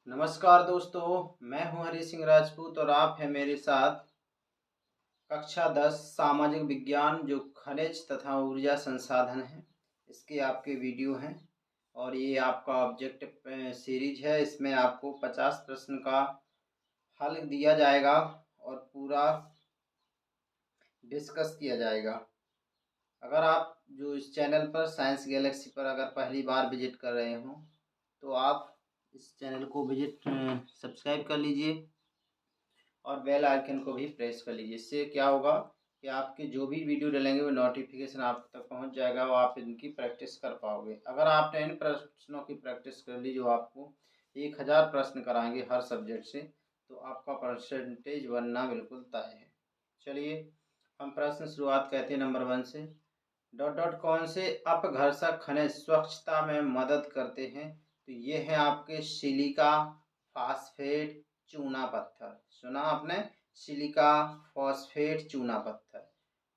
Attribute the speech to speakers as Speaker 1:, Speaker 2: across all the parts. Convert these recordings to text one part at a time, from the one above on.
Speaker 1: नमस्कार दोस्तों, मैं हूं हरी सिंह राजपूत और आप हैं मेरे साथ कक्षा 10 सामाजिक विज्ञान जो खनिज तथा ऊर्जा संसाधन है इसके आपके वीडियो हैं। और ये आपका ऑब्जेक्टिव सीरीज है। इसमें आपको 50 प्रश्न का हल दिया जाएगा और पूरा डिस्कस किया जाएगा। अगर आप जो इस चैनल पर साइंस गैलेक्सी पर अगर पहली बार विजिट कर रहे हो तो आप इस चैनल को सब्सक्राइब कर लीजिए और बेल आइकन को भी प्रेस कर लीजिए। इससे क्या होगा कि आपके जो भी वीडियो डलेंगे वो नोटिफिकेशन आप तक पहुंच जाएगा और आप इनकी प्रैक्टिस कर पाओगे। अगर आपने इन प्रश्नों की प्रैक्टिस कर ली जो आपको 1000 प्रश्न कराएंगे हर सब्जेक्ट से, तो आपका परसेंटेज बनना बिल्कुल तय है। चलिए हम प्रश्न शुरुआत करते हैं नंबर 1 से। डॉट डॉट कौन से अपघर्षक खनिज स्वच्छता में मदद करते हैं? तो ये हैं आपके सिलिका, फास्फेट, चूना पत्थर। सुना आपने, सिलिका, फॉस्फेट, चूना पत्थर।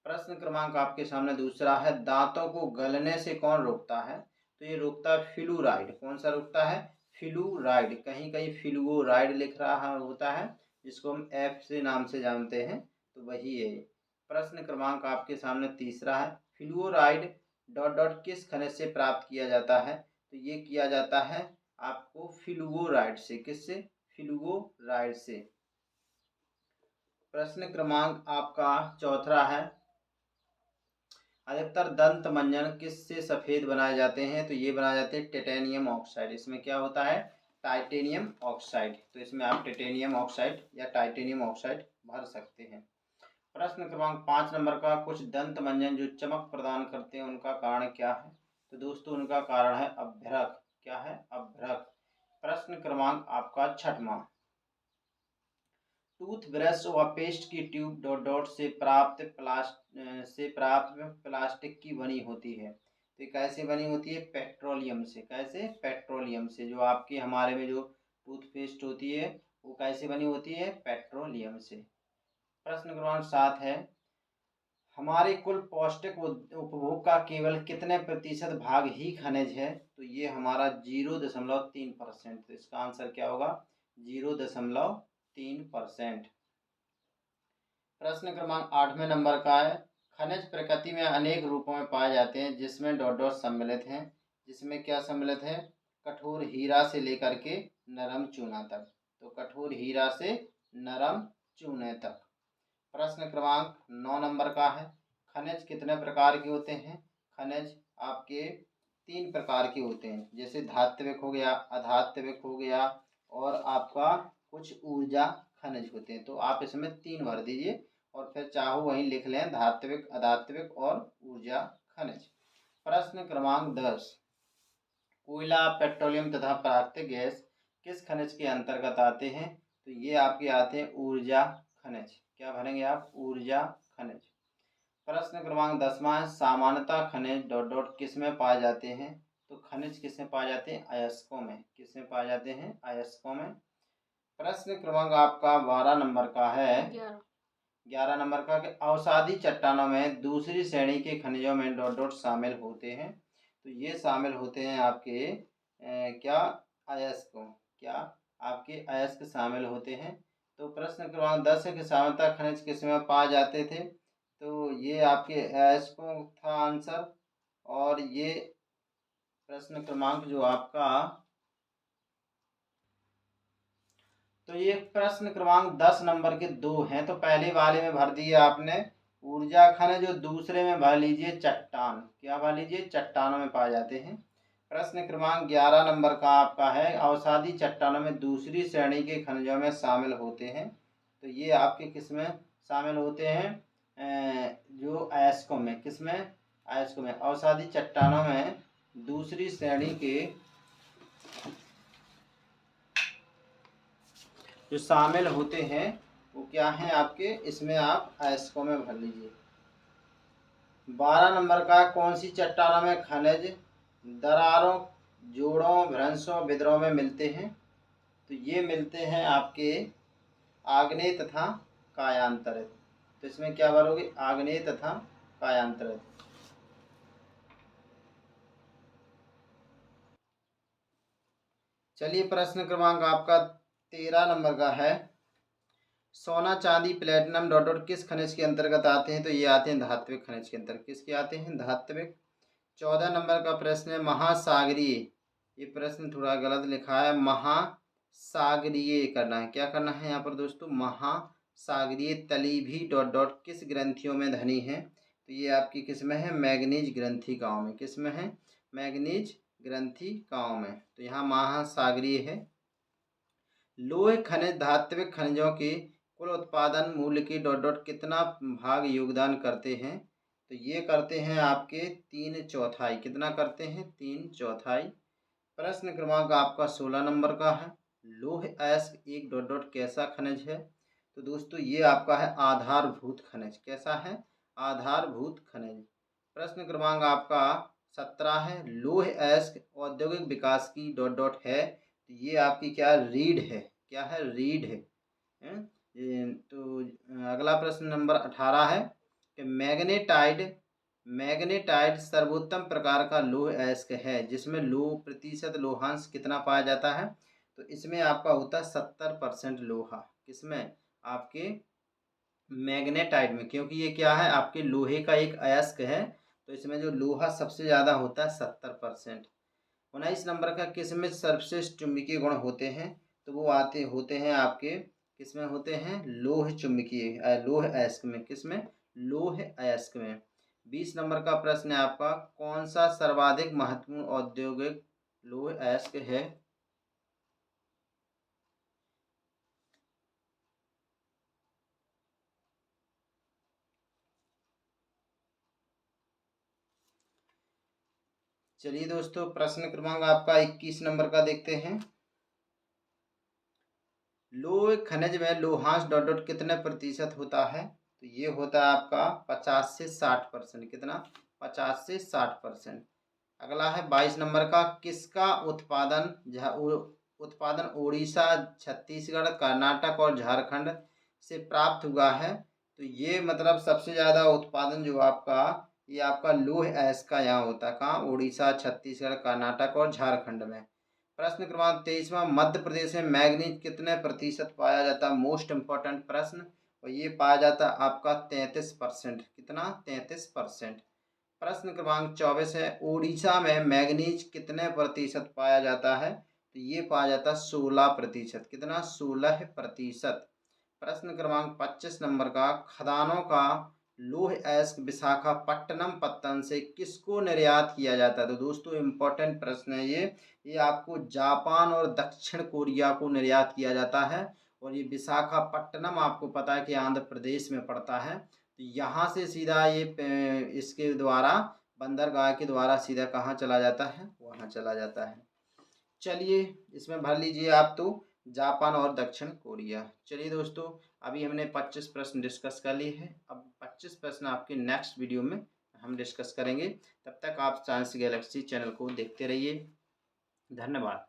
Speaker 1: प्रश्न क्रमांक आपके सामने दूसरा है, दांतों को गलने से कौन रोकता है? तो ये रोकता है फ्लूराइड। कौन सा रोकता है? फ्लूराइड। कहीं कहीं फ्लूराइड लिख रहा होता है जिसको हम एफ से नाम से जानते हैं, तो वही है। प्रश्न क्रमांक आपके सामने तीसरा है, फ्लूराइड डॉट डॉट किस खनिज से प्राप्त किया जाता है? तो ये किया जाता है आपको फ्लूओराइड से। किससे? फ्लूओराइड से। प्रश्न क्रमांक आपका चौथा है, अधिकतर दंत मंजन किससे सफेद बनाए जाते हैं? तो ये बनाए जाते हैं टाइटेनियम ऑक्साइड। इसमें क्या होता है? Titanium oxide. तो इसमें आप टाइटेनियम ऑक्साइड या टाइटेनियम ऑक्साइड भर सकते हैं। प्रश्न क्रमांक 5 नंबर का, कुछ दंत मंजन जो चमक प्रदान करते हैं उनका कारण क्या है? तो दोस्तों उनका कारण है अभ्रक। क्या है? अभ्रक। प्रश्न क्रमांक आपका 6वां, टूथब्रश व पेस्ट की ट्यूब डॉट डॉट से प्राप्त प्लास्टिक की बनी होती है। तो ये कैसे बनी होती है? पेट्रोलियम से। कैसे? पेट्रोलियम से। जो आपकी हमारे में जो टूथपेस्ट होती है वो कैसे बनी होती है? पेट्रोलियम से। प्रश्न क्रमांक 7 है, हमारे कुल पौष्टिक उपभोग का केवल कितने प्रतिशत भाग ही खनिज है? तो ये हमारा 0.3%। तो इसका आंसर क्या होगा? 0.3%। प्रश्न क्रमांक 8वें नंबर का है, खनिज प्रकृति में अनेक रूपों में पाए जाते हैं जिसमें डॉट डॉट सम्मिलित हैं। जिसमें क्या सम्मिलित है? कठोर हीरा से लेकर के नरम चूना तक। तो कठोर हीरा से नरम चूने तक। प्रश्न क्रमांक 9 नंबर का है, खनिज कितने प्रकार के होते हैं? खनिज आपके 3 प्रकार के होते हैं, जैसे धात्विक हो गया, अधात्विक हो गया और आपका कुछ ऊर्जा खनिज होते हैं। तो आप इसमें 3 भर दीजिए और फिर चाहो वहीं लिख लें धात्विक, अधात्विक और ऊर्जा खनिज। प्रश्न क्रमांक 10, कोयला, पेट्रोलियम तथा प्राकृतिक गैस किस खनिज के अंतर्गत आते हैं? तो ये आपके आते हैं ऊर्जा खनिज। क्या भरेंगे आप? ऊर्जा खनिज। प्रश्न क्रमांक 10वां है, सामान्यतः खनिज डॉट डॉट किस में पाए जाते हैं? तो खनिज किस में पाए जाते हैं? अयस्कों में। किस में पाए जाते हैं? अयस्कों में। प्रश्न क्रमांक आपका 12 नंबर का है, 11 नंबर का, कि अवसादी चट्टानों में दूसरी श्रेणी के खनिजों में डॉट डॉट शामिल होते हैं। तो ये शामिल होते हैं आपके क्या? अयस्क। क्या? आपके अयस्क शामिल होते हैं। तो प्रश्न क्रमांक 10 है कि सामान्यतः खनिज किस में पाए जाते थे? तो ये आपके अयस्कों था आंसर। और ये प्रश्न क्रमांक जो आपका, तो ये प्रश्न क्रमांक 10 नंबर के 2 हैं। तो पहले वाले में भर दिए आपने ऊर्जा खनिज, जो दूसरे में भर लीजिए चट्टान। क्या भर लीजिए? चट्टानों में पाए जाते हैं। प्रश्न क्रमांक 11 नंबर का आपका है, अवसादी चट्टानों में दूसरी श्रेणी के खनिजों में शामिल होते हैं। तो ये आपके किस में शामिल होते हैं? जो अयस्कों में। किस में? अयस्कों में। अवसादी चट्टानों में दूसरी श्रेणी के जो शामिल होते हैं वो क्या हैं आपके? इसमें आप अयस्कों में भर लीजिए। 12 नंबर का, कौन सी चट्टानों में खनिज दरारों, जोड़ों, भ्रंशों, विद्रोह में मिलते हैं? तो ये मिलते हैं आपके आग्नेय तथा कायांतरित। तो इसमें क्या भरोगे? आग्नेय तथा कायांतरित। चलिए प्रश्न क्रमांक आपका 13 नंबर का है। सोना चांदी प्लेटिनम डॉट डॉट किस खनिज के अंतर्गत आते हैं? तो ये आते हैं धात्विक खनिज के अंतर्गत। किसके आते हैं? धात्विक। 14 नंबर का प्रश्न है महासागरीय। ये प्रश्न थोड़ा गलत लिखा है, महासागरीय करना है। क्या करना है यहाँ पर दोस्तों? महासागरीय तली भी डॉट डॉट किस ग्रंथियों में धनी है? तो ये आपकी किस में है? मैग्नीज ग्रंथिकाओं में। किस में है? मैग्नीज ग्रंथिकाओं में। तो यहाँ महासागरीय है। लोह खनिज धात्विक खनिजों के कुल उत्पादन मूल्य के डॉट डॉट कितना भाग योगदान करते हैं? तो ये करते हैं आपके 3/4। कितना करते हैं? 3/4। प्रश्न क्रमांक आपका 16 नंबर का है। लौह अयस्क एक डॉट डॉट कैसा खनिज है? तो दोस्तों ये आपका है आधारभूत खनिज। कैसा है? आधारभूत खनिज। प्रश्न क्रमांक आपका 17 है। लौह अयस्क औद्योगिक विकास की डॉट डॉट है। तो ये आपकी क्या रीढ़ है? क्या है? रीढ़ है। हैं? तो अगला प्रश्न नंबर 18 है कि मैग्नेटाइट सर्वोत्तम प्रकार का लौह अयस्क है जिसमें लौह प्रतिशत लोहांश कितना पाया जाता है? तो इसमें आपका होता है 70% लोहा। किसमें? आपके मैग्नेटाइट में, क्योंकि ये क्या है? आपके लोहे का एक अयस्क है। तो इसमें जो लोहा सबसे ज़्यादा होता है 70%। 19 नंबर का किसमें सर्वश्रेष्ठ चुंबकीय गुण होते हैं? तो वो होते हैं आपके किसमें होते हैं? लौह चुंबकीय लौह अयस्क में। किसमें? लौह अयस्क में। 20 नंबर का प्रश्न है आपका, कौन सा सर्वाधिक महत्वपूर्ण औद्योगिक लौह अयस्क है? चलिए दोस्तों प्रश्न क्रमांक आपका 21 नंबर का देखते हैं। लौह खनिज में लोहांश डॉट डॉट कितने प्रतिशत होता है? तो ये होता है आपका 50 से 60%। कितना? 50 से 60%। अगला है 22 नंबर का, किसका उत्पादन उड़ीसा, छत्तीसगढ़, कर्नाटक और झारखंड से प्राप्त हुआ है? तो ये मतलब सबसे ज़्यादा उत्पादन जो आपका ये आपका लौह अयस्क का यहाँ होता है। कहाँ? उड़ीसा, छत्तीसगढ़, कर्नाटक और झारखंड में। प्रश्न क्रमांक 23वां, मध्य प्रदेश में मैग्नीज कितने प्रतिशत पाया जाता है? मोस्ट इंपॉर्टेंट प्रश्न। और ये पाया जाता है आपका 33%। कितना? 33%। प्रश्न क्रमांक 24 है, उड़ीसा में मैग्नीज कितने प्रतिशत पाया जाता है? तो ये पाया जाता है 16%। कितना? 16%। प्रश्न क्रमांक 25 नंबर का, खदानों का लौह अयस्क विशाखापट्टनम पत्तन से किसको निर्यात किया जाता है? तो दोस्तों इम्पोर्टेंट प्रश्न है ये आपको जापान और दक्षिण कोरिया को निर्यात किया जाता है। और ये विशाखापट्टनम आपको पता है कि आंध्र प्रदेश में पड़ता है। तो यहाँ से सीधा ये इसके द्वारा बंदरगाह के द्वारा सीधा कहाँ चला जाता है? वहाँ चला जाता है। चलिए इसमें भर लीजिए आप तो जापान और दक्षिण कोरिया। चलिए दोस्तों अभी हमने 25 प्रश्न डिस्कस कर लिए हैं। अब 25 प्रश्न आपके नेक्स्ट वीडियो में हम डिस्कस करेंगे। तब तक आप साइंस गैलेक्सी चैनल को देखते रहिए। धन्यवाद।